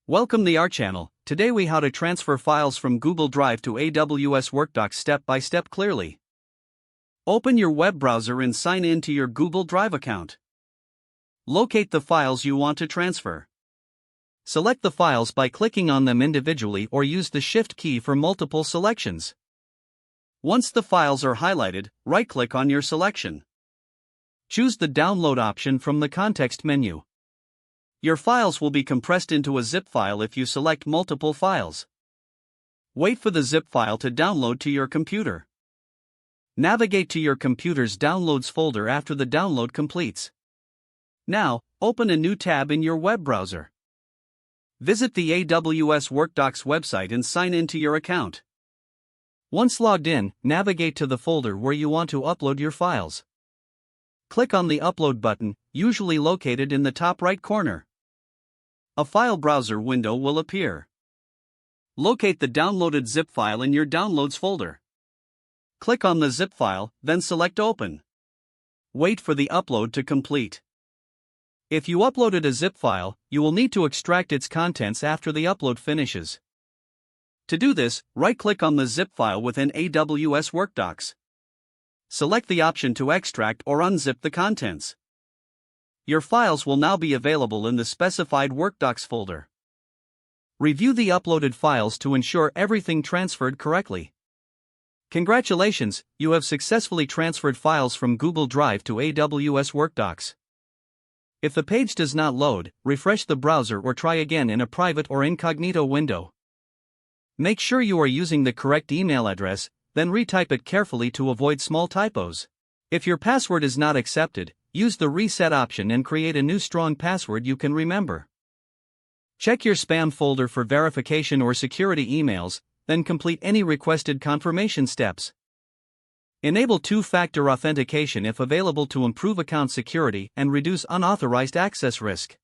Welcome to our channel. Today we how to transfer files from Google Drive to AWS WorkDocs step by step clearly. Open your web browser and sign in to your Google Drive account. Locate the files you want to transfer. Select the files by clicking on them individually or use the Shift key for multiple selections. Once the files are highlighted, right-click on your selection. Choose the download option from the context menu. Your files will be compressed into a zip file if you select multiple files. Wait for the zip file to download to your computer. Navigate to your computer's Downloads folder after the download completes. Now, open a new tab in your web browser. Visit the AWS WorkDocs website and sign in to your account. Once logged in, navigate to the folder where you want to upload your files. Click on the Upload button, usually located in the top right corner. A file browser window will appear. Locate the downloaded zip file in your Downloads folder. Click on the zip file, then select Open. Wait for the upload to complete. If you uploaded a zip file, you will need to extract its contents after the upload finishes. To do this, right-click on the zip file within AWS WorkDocs. Select the option to extract or unzip the contents. Your files will now be available in the specified WorkDocs folder. Review the uploaded files to ensure everything transferred correctly. Congratulations, you have successfully transferred files from Google Drive to AWS WorkDocs. If the page does not load, refresh the browser or try again in a private or incognito window. Make sure you are using the correct email address, then retype it carefully to avoid small typos. If your password is not accepted, use the reset option and create a new strong password you can remember. Check your spam folder for verification or security emails, then complete any requested confirmation steps. Enable two-factor authentication if available to improve account security and reduce unauthorized access risk.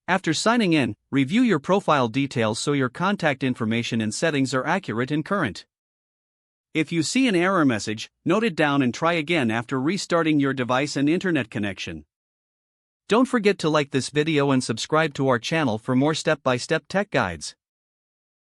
After signing in, review your profile details so your contact information and settings are accurate and current. If you see an error message, note it down and try again after restarting your device and internet connection. Don't forget to like this video and subscribe to our channel for more step-by-step tech guides.